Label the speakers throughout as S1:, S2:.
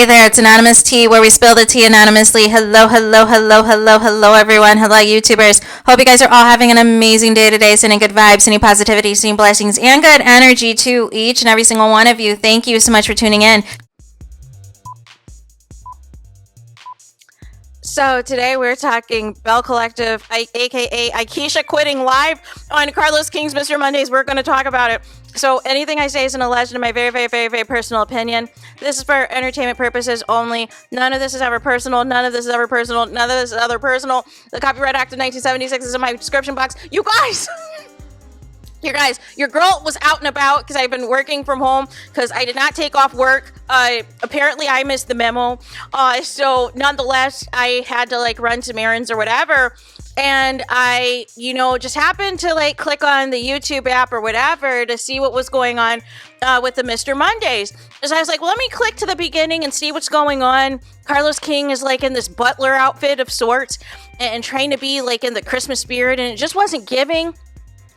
S1: there, it's Anonymous Tea, where we spill the tea anonymously. Hello, hello, hello, hello, hello, everyone. Hello, YouTubers. Hope you guys are all having an amazing day today, sending good vibes, sending positivity, sending blessings, and good energy to each and every single one of you. Thank you so much for tuning in. So today we're talking Belle Collective, aka AIKISHA, quitting live on Carlos King's Mr. Mondays. We're going to talk about it. So anything I say is an alleged in my very, very, very, very personal opinion. This is for entertainment purposes only. None of this is ever personal. None of this is ever personal. None of this is ever personal. The Copyright Act of 1976 is in my description box. You guys! You guys, your girl was out and about because I've been working from home because I did not take off work. Apparently I missed the memo. So nonetheless, I had to run some errands or whatever. And I, just happened to click on the YouTube app or whatever to see what was going on with the Mr. Mondays. So I was like, well, let me click to the beginning and see what's going on. Carlos King is in this butler outfit of sorts and trying to be in the Christmas spirit, and it just wasn't giving.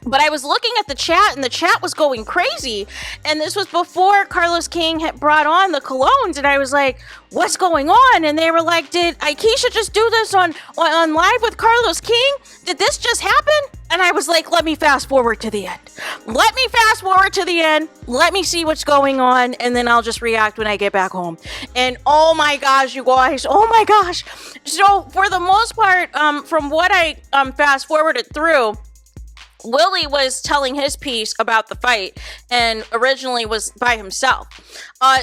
S1: But I was looking at the chat, and the chat was going crazy. And this was before Carlos King had brought on the colognes. And I was like, what's going on? And they were like, did AIKISHA just do this on live with Carlos King? Did this just happen? And I was like, let me fast forward to the end. Let me fast forward to the end. Let me see what's going on. And then I'll just react when I get back home. And oh my gosh, you guys. Oh my gosh. So for the most part, from what I fast forwarded through, Willie was telling his piece about the fight and originally was by himself.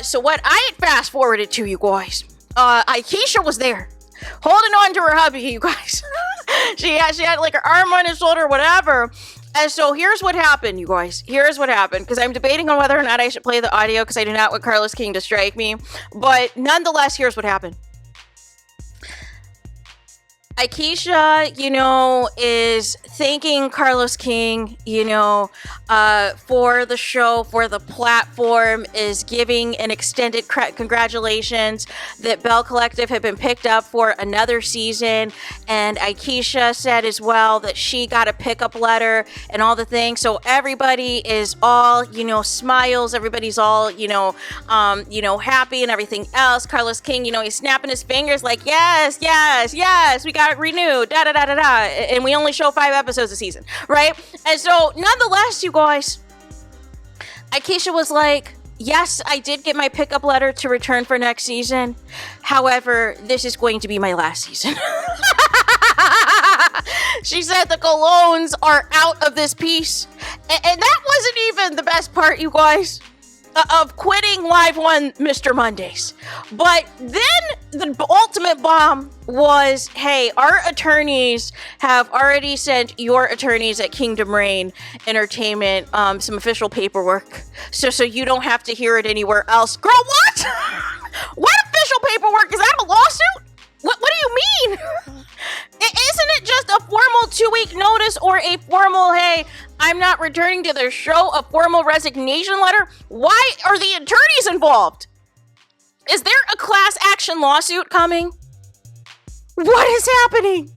S1: So what I had fast forwarded to, you guys, AIKISHA was there holding on to her hubby, you guys. she had her arm on his shoulder, whatever. And so here's what happened, you guys. Here's what happened, because I'm debating on whether or not I should play the audio because I do not want Carlos King to strike me. But nonetheless, here's what happened. AIKISHA, is thanking Carlos King, for the show, for the platform, is giving an extended congratulations that Belle Collective had been picked up for another season. And AIKISHA said as well that she got a pickup letter and all the things. So everybody is all, smiles. Everybody's all, happy and everything else. Carlos King, he's snapping his fingers like, yes, yes, yes, we got it renewed, da da da da da, and we only show 5 episodes a season, right? And so nonetheless, you guys, AIKISHA was like, yes, I did get my pickup letter to return for next season. However, this is going to be my last season. She said the colognes are out of this piece, and that wasn't even the best part, you guys, of quitting live on Mr. Mondays. But then the ultimate bomb was, hey, our attorneys have already sent your attorneys at Kingdom Reign Entertainment some official paperwork, so you don't have to hear it anywhere else. Girl, what? What official paperwork? Is that a lawsuit? What do you mean? Isn't it just a formal 2-week notice or a formal, hey, I'm not returning to the show, a formal resignation letter? Why are the attorneys involved? Is there a class action lawsuit coming? What is happening?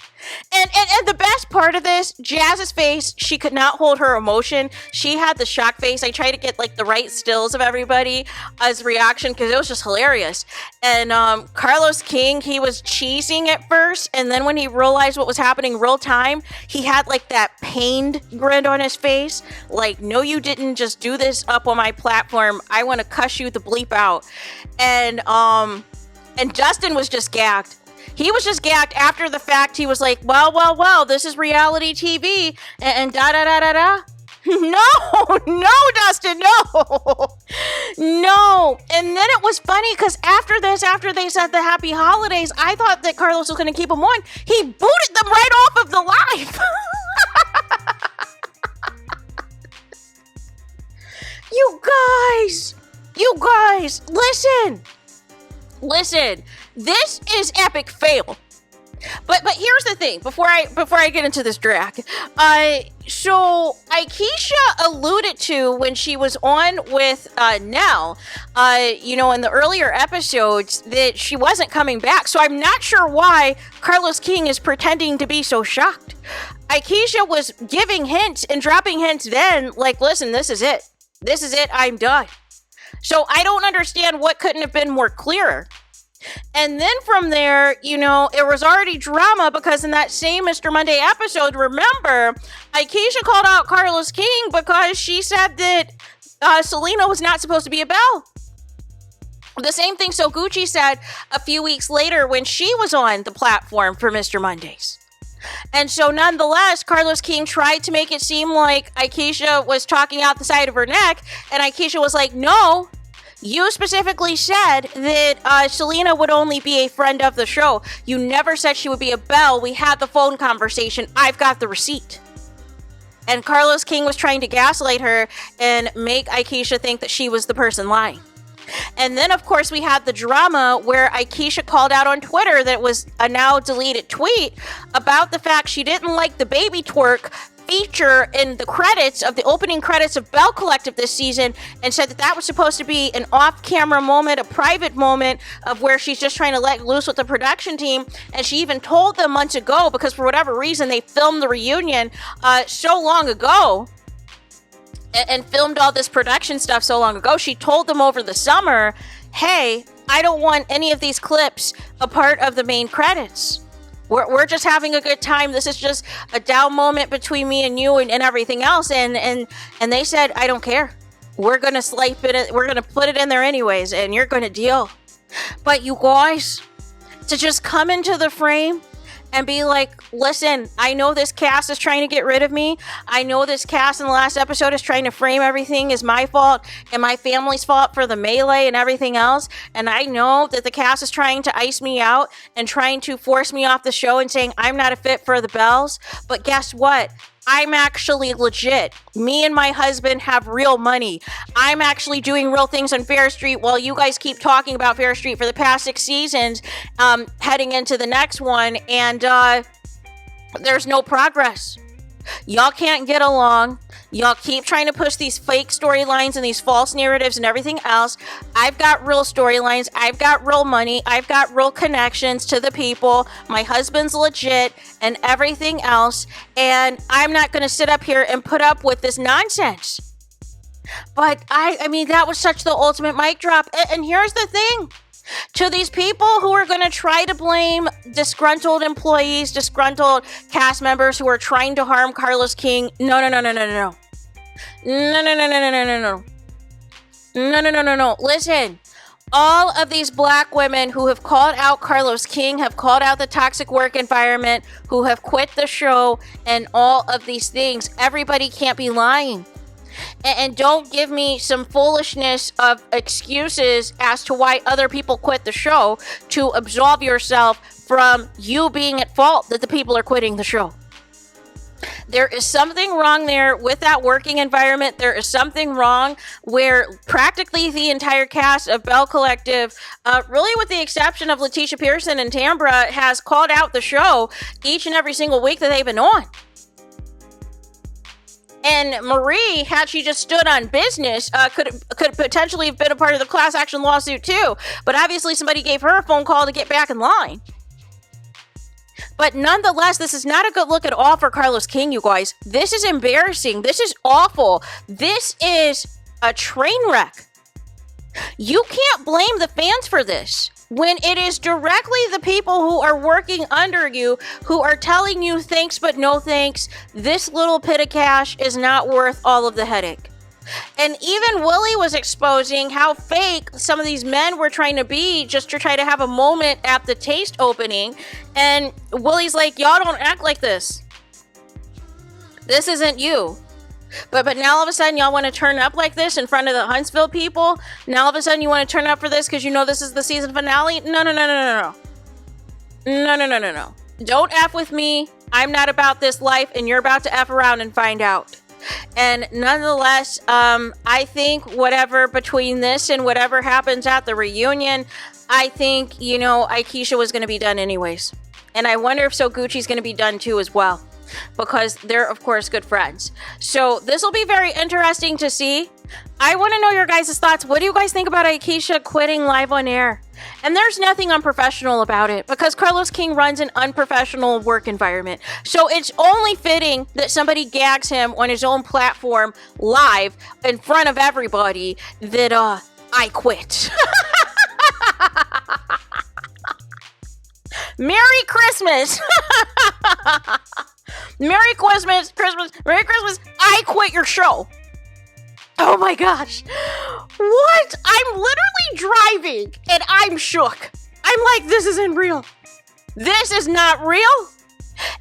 S1: And the best part of this, Jazz's face, she could not hold her emotion. She had the shock face. I tried to get the right stills of everybody as reaction because it was just hilarious. And Carlos King, he was cheesing at first, and then when he realized what was happening real time, he had that pained grin on his face. No, you didn't just do this up on my platform. I want to cuss you the bleep out. And Justin was just gagged. He was just gagged after the fact. He was like, well, this is reality TV and da-da-da-da-da. No, Dustin, no. No. And then it was funny because after they said the happy holidays, I thought that Carlos was going to keep them on. He booted them right off of the live. You guys, listen. This is epic fail. But here's the thing, before I get into this drag. So AIKISHA alluded to when she was on with Nell, in the earlier episodes that she wasn't coming back. So I'm not sure why Carlos King is pretending to be so shocked. AIKISHA was giving hints and dropping hints then, listen, this is it, I'm done. So I don't understand what couldn't have been more clearer. And then from there, it was already drama because in that same Mr. Monday episode, remember, Aikisha called out Carlos King because she said that Selena was not supposed to be a Belle. The same thing So Gucci said a few weeks later when she was on the platform for Mr. Mondays. And so nonetheless, Carlos King tried to make it seem like Aikisha was talking out the side of her neck, and Aikisha was like, no, you specifically said that Selena would only be a friend of the show. You never said she would be a Belle. We had the phone conversation. I've got the receipt. And Carlos King was trying to gaslight her and make Aikisha think that she was the person lying. And then, of course, we had the drama where Aikisha called out on Twitter that it was a now deleted tweet about the fact she didn't like the baby twerk feature in the credits of the opening credits of Belle Collective this season, and said that that was supposed to be an off-camera moment, a private moment of where she's just trying to let loose with the production team. And she even told them months ago, because for whatever reason they filmed the reunion so long ago, and filmed all this production stuff so long ago, she told them over the summer, hey, I don't want any of these clips a part of the main credits. We're just having a good time. This is just a down moment between me and you and everything else. And they said, I don't care. We're going to slice it. We're going to put it in there anyways, and you're going to deal. But you guys, to just come into the frame and be like, listen, I know this cast is trying to get rid of me. I know this cast in the last episode is trying to frame everything as my fault and my family's fault for the melee and everything else. And I know that the cast is trying to ice me out and trying to force me off the show and saying I'm not a fit for the Belles. But guess what? I'm actually legit. Me and my husband have real money. I'm actually doing real things on Fair Street while you guys keep talking about Fair Street for the past 6 seasons, heading into the next one, and there's no progress. Y'all can't get along. Y'all keep trying to push these fake storylines and these false narratives and everything else. I've got real storylines. I've got real money. I've got real connections to the people. My husband's legit and everything else. And I'm not going to sit up here and put up with this nonsense. But I mean, that was such the ultimate mic drop. And here's the thing. To these people who are going to try to blame disgruntled employees, disgruntled cast members who are trying to harm Carlos King, no. Listen, all of these black women who have called out Carlos King, have called out the toxic work environment, who have quit the show, and all of these things, everybody can't be lying. And don't give me some foolishness of excuses as to why other people quit the show to absolve yourself from you being at fault that the people are quitting the show. There is something wrong there with that working environment. There is something wrong where practically the entire cast of Belle Collective, really with the exception of Letitia Pearson and Tambra, has called out the show each and every single week that they've been on. And Marie, had she just stood on business, could potentially have been a part of the class action lawsuit too. But obviously somebody gave her a phone call to get back in line. But nonetheless, this is not a good look at all for Carlos King, you guys. This is embarrassing. This is awful. This is a train wreck. You can't blame the fans for this when it is directly the people who are working under you who are telling you thanks but no thanks. This little bit of cash is not worth all of the headache. And even Willie was exposing how fake some of these men were trying to be just to try to have a moment at the taste opening. And Willie's like, y'all don't act like this. This isn't you. But now all of a sudden y'all want to turn up like this in front of the Huntsville people? Now all of a sudden you want to turn up for this because you know this is the season finale? No. Don't F with me. I'm not about this life, and you're about to F around and find out. And nonetheless, I think whatever between this and whatever happens at the reunion, I think, AIKISHA was going to be done anyways. And I wonder if So Gucci's going to be done too as well, because they're, of course, good friends. So this will be very interesting to see. I want to know your guys' thoughts. What do you guys think about AIKISHA quitting live on air? And there's nothing unprofessional about it because Carlos King runs an unprofessional work environment. So it's only fitting that somebody gags him on his own platform live in front of everybody that I quit. Merry Christmas. Merry Christmas, Merry Christmas. I quit your show. Oh my gosh. What? I'm literally driving and I'm shook. I'm like, this isn't real. This is not real.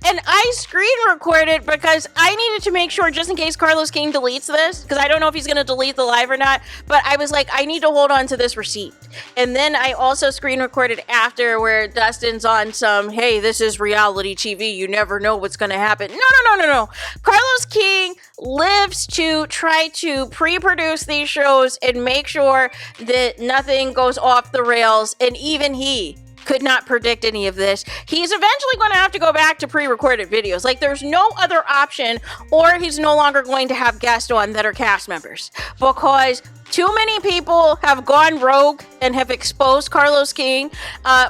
S1: And I screen recorded because I needed to make sure, just in case Carlos King deletes this, because I don't know if he's going to delete the live or not, but I was like, I need to hold on to this receipt. And then I also screen recorded after where Dustin's on some, hey, this is reality TV, you never know what's going to happen. No. Carlos King lives to try to pre-produce these shows and make sure that nothing goes off the rails, and even he could not predict any of this. He's eventually going to have to go back to pre-recorded videos. Like, there's no other option, or he's no longer going to have guests on that are cast members, because too many people have gone rogue and have exposed Carlos King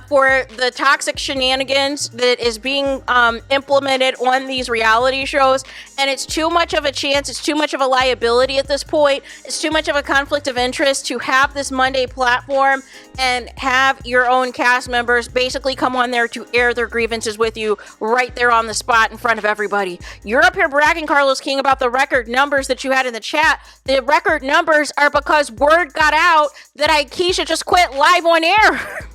S1: for the toxic shenanigans that is being implemented on these reality shows. And it's too much of a chance. It's too much of a liability at this point. It's too much of a conflict of interest to have this Monday platform and have your own cast members basically come on there to air their grievances with you right there on the spot in front of everybody. You're up here bragging, Carlos King, about the record numbers that you had in the chat. The record numbers are because word got out that AIKISHA just quit live on air.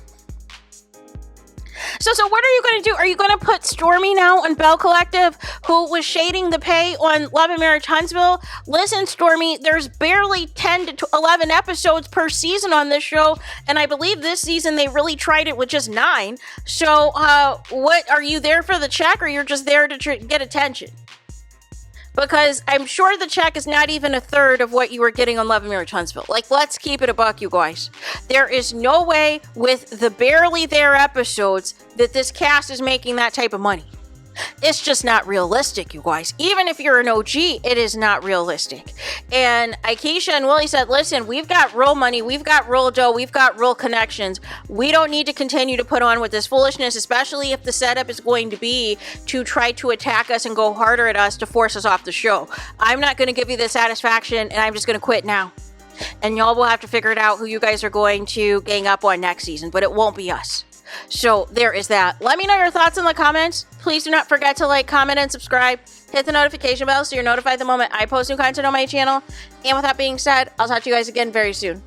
S1: So what are you going to do? Are you going to put Stormy now on Belle Collective, who was shading the pay on Love and Marriage Huntsville? Listen, Stormy, there's barely 10 to 11 episodes per season on this show, and I believe this season they really tried it with just 9. So what, are you there for the check, or you're just there to get attention? Because I'm sure the check is not even a third of what you were getting on Love and Marriage Huntsville. Like, let's keep it a buck, you guys. There is no way with the barely there episodes that this cast is making that type of money. It's just not realistic, you guys. Even if you're an OG, it is not realistic. And AIKISHA and Willie said, listen, we've got real money, we've got real dough, we've got real connections. We don't need to continue to put on with this foolishness, especially if the setup is going to be to try to attack us and go harder at us to force us off the show. I'm not going to give you the satisfaction, and I'm just going to quit now. And y'all will have to figure it out who you guys are going to gang up on next season, but it won't be us. So there is that. Let me know your thoughts in the comments. Please do not forget to like, comment, and subscribe. Hit the notification bell so you're notified the moment I post new content on my channel. And with that being said, I'll talk to you guys again very soon.